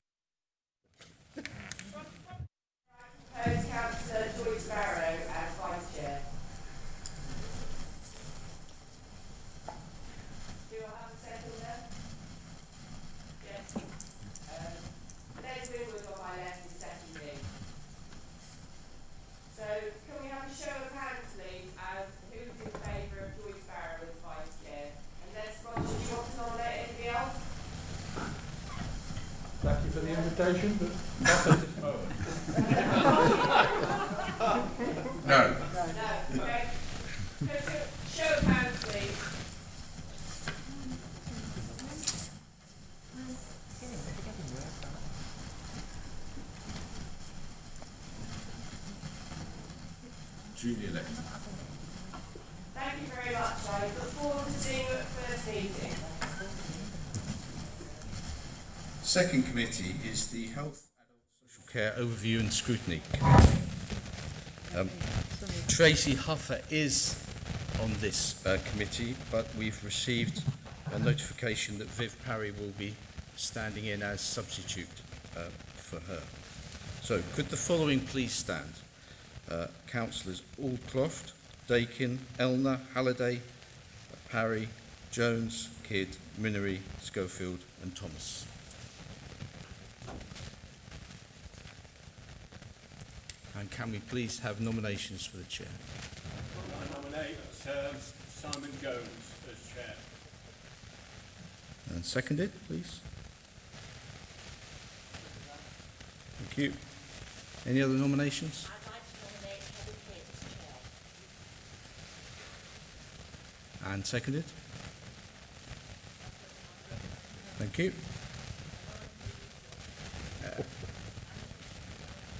agitation, but not at this moment. No. No. Okay. Show of hands, please. Duly elected. Thank you very much. I look forward to seeing you at the first meeting. Second committee is the Health, Adult Social Care Overview and Scrutiny. Tracy Huffer is on this committee, but we've received a notification that Viv Parry will be standing in as substitute for her. So could the following please stand? Councillors Aldcroft, Dakin, Elner, Halliday, Parry, Jones, Kidd, Minery, Schofield and Thomas. And can we please have nominations for the chair? I nominate Simon Jones as chair. And seconded, please. Thank you. Any other nominations? I'd like to nominate Heather Kidd as chair. And seconded. Thank you.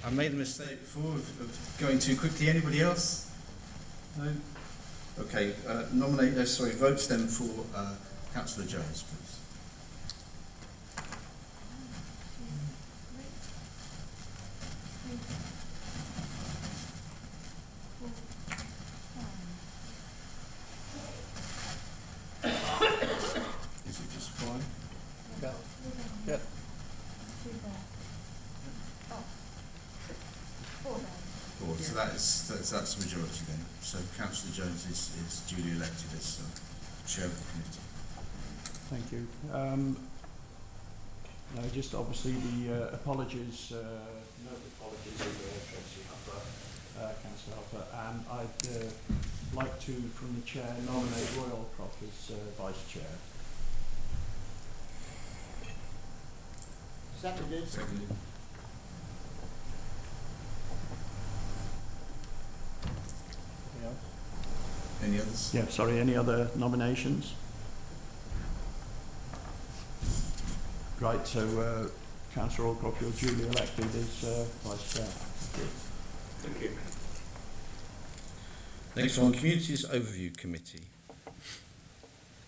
I made a mistake before of going too quickly. Anybody else? No? Okay, votes then for Councillor Jones, please. Is it just fine? Yeah. Yeah. Four. So that's the majority then. So Councillor Jones is duly elected as chair of the committee. Thank you. No, just obviously the apologies, no apologies to Tracy Huffer, Councillor Huffer, and I'd like to, from the chair, nominate Roy Aldcroft as vice chair. Seconded. Seconded. Any others? Yeah, sorry, any other nominations? Right, so Councillor Aldcroft, you're duly elected as vice chair. Thank you. Next one, Communities Overview Committee.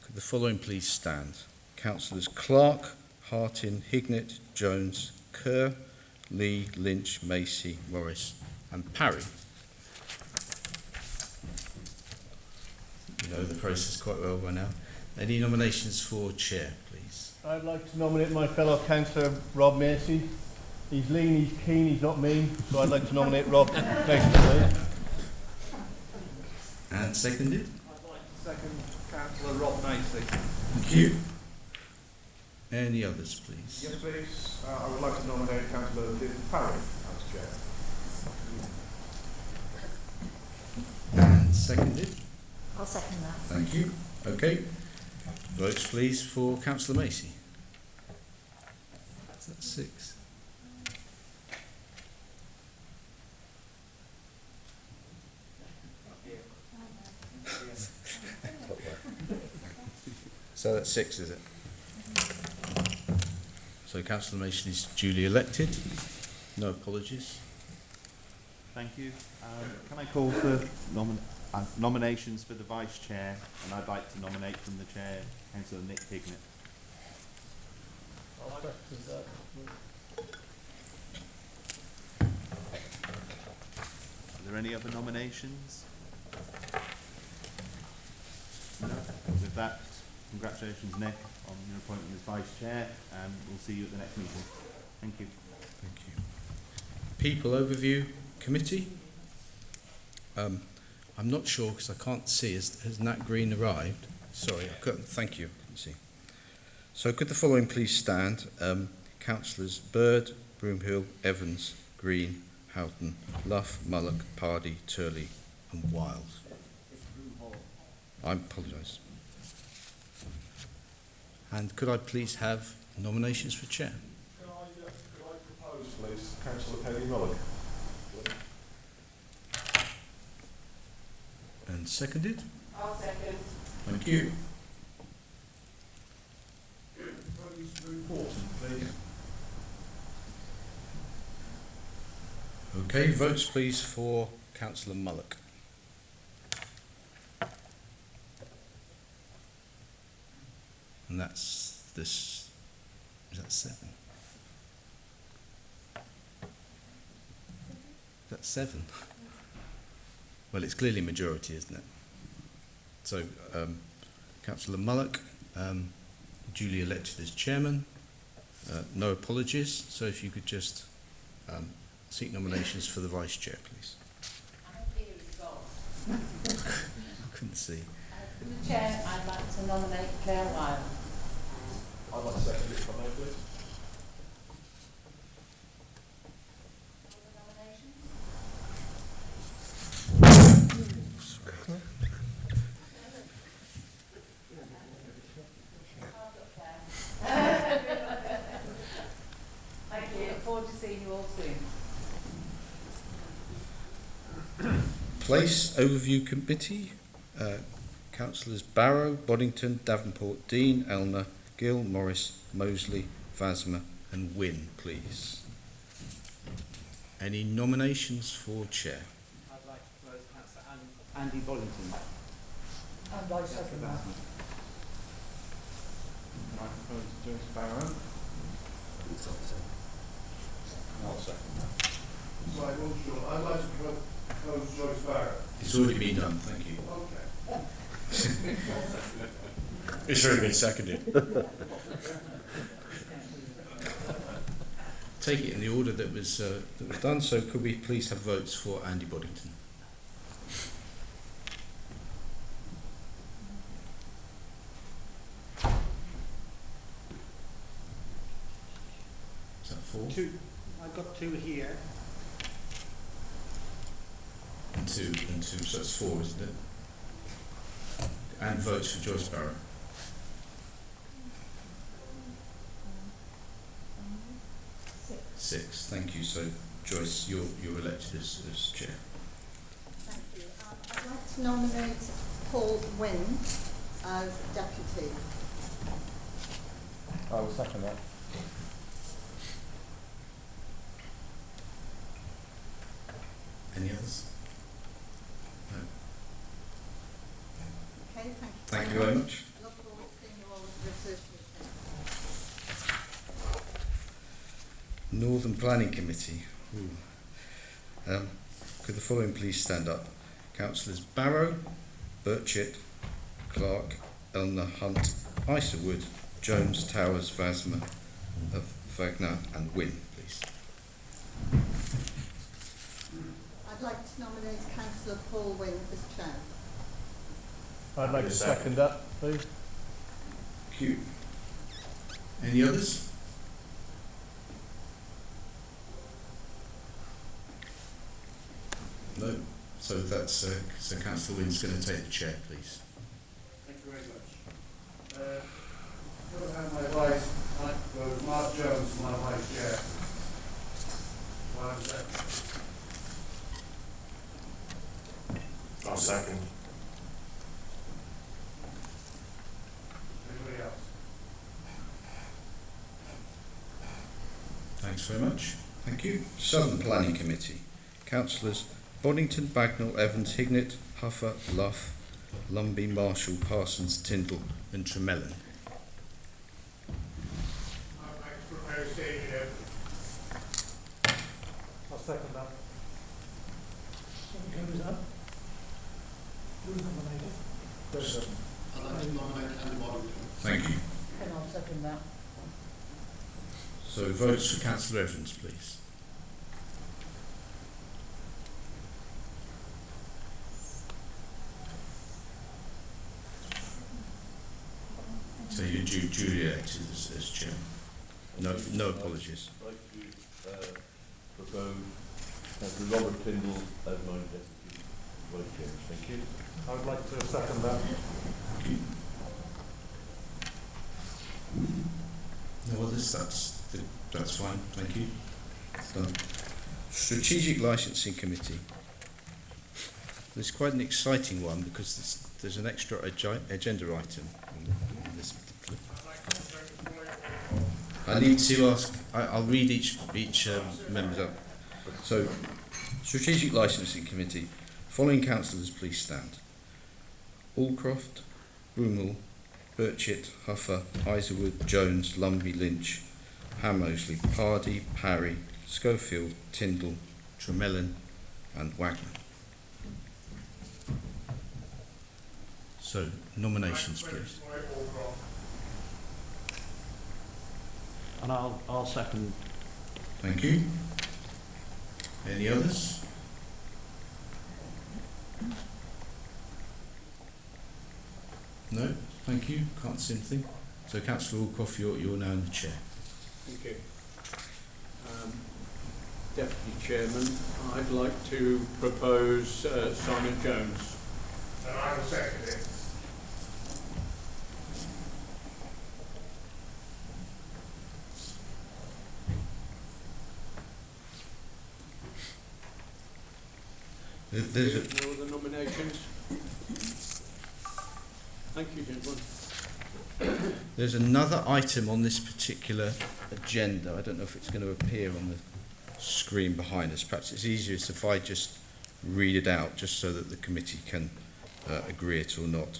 Could the following please stand? Councillors Clark, Hartin, Hignett, Jones, Kerr, Lee, Lynch, Macy, Morris and Parry. You know the process quite well by now. Any nominations for chair, please? I'd like to nominate my fellow councillor Rob Macy. He's lean, he's keen, he's not mean, so I'd like to nominate Rob. Thank you, please. And seconded? I'd like to second Councillor Rob Macy. Thank you. Any others, please? Yes, please. I would like to nominate Councillor Viv Parry as chair. And seconded? I'll second that. Thank you. Okay. Votes please for Councillor Macy. Is that 6? So that's 6, is it? So Councillor Mason is duly elected. No apologies. Thank you. Can I call for nominations for the vice chair? And I'd like to nominate from the chair Councillor Nick Hignett. Are there any other nominations? No. With that, congratulations, Nick, on your appointment as vice chair, and we'll see you at the next meeting. Thank you. Thank you. People Overview Committee. I'm not sure because I can't see. Has Nat Green arrived? Sorry, I couldn't. Thank you. I couldn't see. So could the following please stand? Councillors Bird, Broomhill, Evans, Green, Houghton, Luff, Mullock, Pardee, Turley and Wild. I apologise. And could I please have nominations for chair? Councillor Paddy Mullock. And seconded. I'll second. Thank you. Report, please. Okay, votes please for Councillor Mullock. And that's this, is that 7? Is that 7? Well, it's clearly majority, isn't it? So, Councillor Mullock, duly elected as chairman. No apologies, so if you could just seek nominations for the vice chair, please. I couldn't see. For the chair, I'd like to nominate Claire Wilde. I'd like to second it if I may, please. Thank you. Look forward to seeing you all soon. Place Overview Committee, Councillors Barrow, Boddington, Davenport, Dean, Elmer, Gill, Morris, Mosley, Vasma and Wynne, please. Any nominations for chair? I'd like to propose Councillor Andy Bollington. And I second that. I propose Joyce Barrow. I'll second that. Right, well, sure. I'd like to propose Joyce Barrow. It's already been done, thank you. Okay. It's already been seconded. Take it in the order that was done, so could we please have votes for Andy Boddington? Is that 4? 2. I've got 2 here. And two, so that's 4, isn't it? And votes for Joyce Barrow. 6, thank you. So Joyce, you're elected as chair. Thank you. I'd like to nominate Paul Wynne as deputy. I will second that. Any others? No. Okay, thank you. Thank you very much. Look forward to seeing you all at the research meeting. Northern Planning Committee. Could the following please stand up? Councillors Barrow, Birchett, Clark, Elner, Hunt, Isherwood, Jones, Towers, Vasma, Wagner and Wynne, please. I'd like to nominate Councillor Paul Wynne as chair. I'd like to second that, please. Thank you. Any others? No. So that's so Councillor Wynne's going to take the chair, please. Thank you very much. Will I have my vice, I propose Mark Jones for my vice chair. One second. I'll second. Anybody else? Thanks very much. Thank you. Southern Planning Committee. Councillors Boddington, Bagnall, Evans, Hignett, Huffer, Luff, Lumby, Marshall, Parsons, Tyndall and Tremellan. I'd like to propose David Evans. I'll second that. Who's that? Who's nominated? I'd like to nominate Andy Bollington. Thank you. And I'll second that. So votes for Councillor Evans, please. So you're duly elected as chair. No apologies. I'd like to propose Councillor Robert Tyndall as my deputy vice chair. Thank you. I would like to second that. No others? That's fine, thank you. Done. Strategic Licensing Committee. There's quite an exciting one because there's an extra agenda item in this particular. I need to ask, I'll read each member up. So, Strategic Licensing Committee, following councillors please stand. Allcroft, Broomall, Birchett, Huffer, Islewood, Jones, Lumby, Lynch, Hammosley, Pardy, Parry, Schofield, Tyndall, Tremelin and Wagner. So, nominations please. And I'll second. Thank you. Any others? No? Thank you. Can't see anything. So Councillor Allcroft, you're now in the chair. Thank you. Deputy Chairman, I'd like to propose Simon Jones. And I will second it. There's no other nominations? Thank you, gentlemen. There's another item on this particular agenda. I don't know if it's going to appear on the screen behind us. Perhaps it's easiest if I just read it out, just so that the committee can agree it or not.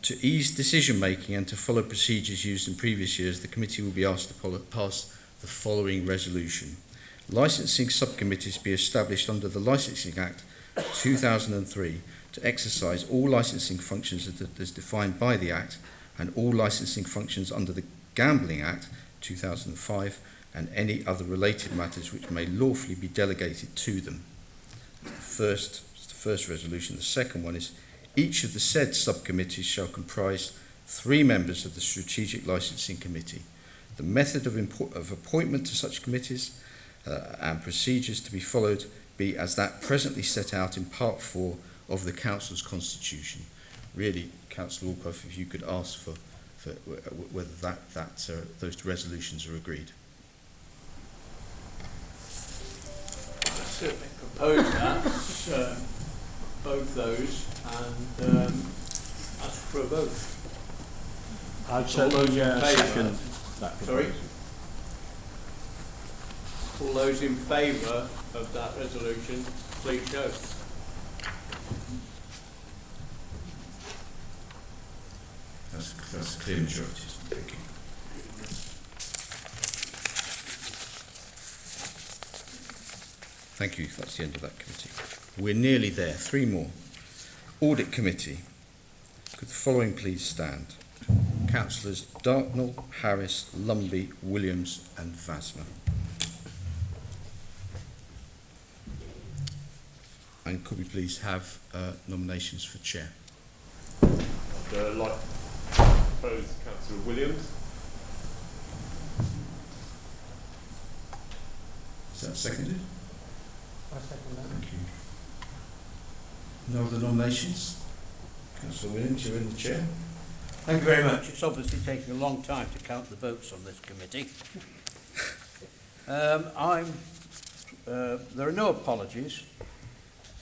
To ease decision making and to follow procedures used in previous years, the committee will be asked to pass the following resolution. Licensing subcommittees be established under the Licensing Act 2003 to exercise all licensing functions as defined by the Act and all licensing functions under the Gambling Act 2005 and any other related matters which may lawfully be delegated to them. The first resolution. The second one is each of the said subcommittees shall comprise 3 members of the Strategic Licensing Committee. The method of appointment to such committees and procedures to be followed be as that presently set out in Part 4 of the Council's Constitution. Really, Councillor Allcroft, if you could ask for whether those resolutions are agreed. I certainly propose that, both those, and ask for a vote. I'd certainly second that. Sorry? All those in favour of that resolution, please show. That's a clear majority. Thank you. Thank you. That's the end of that committee. We're nearly there. 3 more. Audit Committee. Could the following please stand? Councillors Dartnell, Harris, Lumby, Williams and Vasma. And could we please have nominations for chair? I'd like to propose Councillor Williams. Is that seconded? I second that. Thank you. No other nominations? Councillor Williams, you're in the chair. Thank you very much. It's obviously taking a long time to count the votes on this committee. There are no apologies.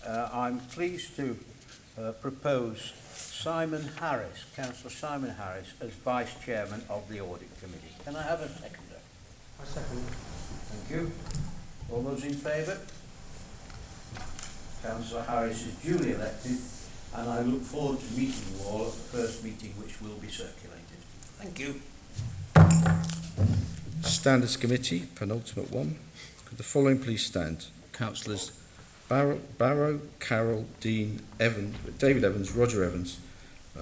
I'm pleased to propose Simon Harris, Councillor Simon Harris, as Vice Chairman of the Audit Committee. Can I have a seconder? I second that. Thank you. All those in favour? Councillor Harris is duly elected, and I look forward to meeting you all at the first meeting which will be circulated. Thank you. Standards Committee, penultimate one. Could the following please stand? Councillors Barrow, Carroll, Dean, David Evans, Roger Evans,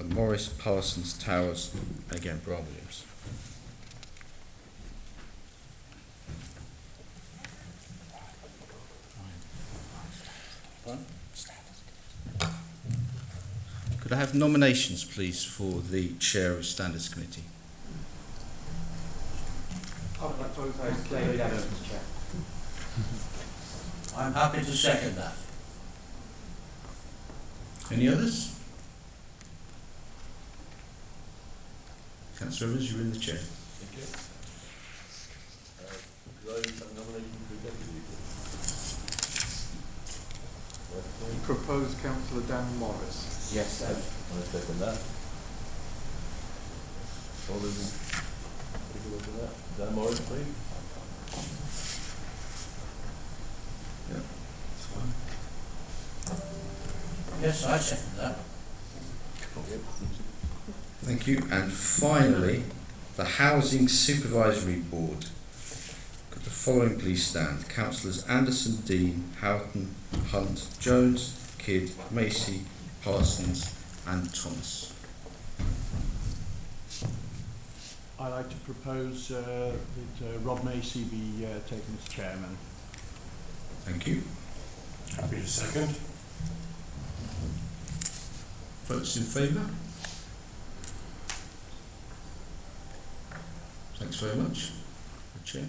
Morris, Parsons, Towers, and again Brian Williams. Could I have nominations, please, for the Chair of Standards Committee? I would like to propose David Evans, Chair. I'm happy to second that. Any others? Councillor Evans, you're in the chair. Thank you. Could I have propose Councillor Dan Morris. Yes, sir. I second that. All those in favour of that? Dan Morris, please. Yeah, that's fine. Yes, I second that. Thank you. And finally, the Housing Supervisory Board. Could the following please stand? Councillors Anderson, Dean, Houghton, Hunt, Jones, Kidd, Macy, Parsons and Thomas. I'd like to propose that Rob Macy be taken as chairman. Thank you. Happy to second. Votes in favour? Thanks very much. Chair.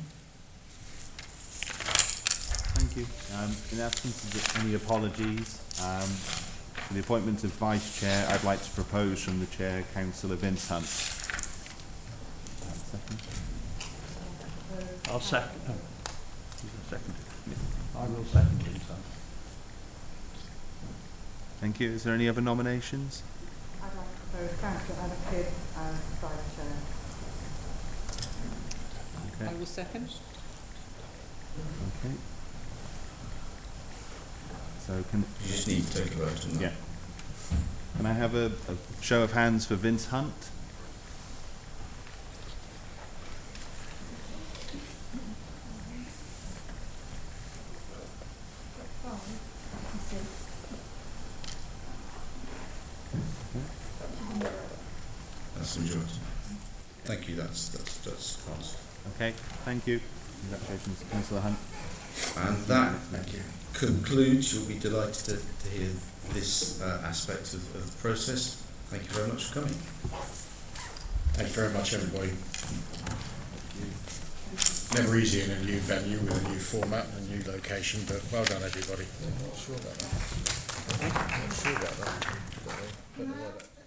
Thank you. In the absence of any apologies, for the appointment of Vice Chair, I'd like to propose from the Chair, Councillor Vince Hunt. I'll second. I will second it. Thank you. Is there any other nominations? I'd like to propose Councillor Anna Kidd as Vice Chair. Okay. I will second. Okay. So can you just need to take a vote on that. Yeah. Can I have a show of hands for Vince Hunt? That's the majority. Thank you. That's passed. Okay. Thank you. Congratulations, Councillor Hunt. And that concludes. You'll be delighted to hear this aspect of the process. Thank you very much for coming. Thank you very much, everybody. Never easy in a new venue with a new format and a new location, but well done, everybody. I'm not sure about that. I'm not sure about that.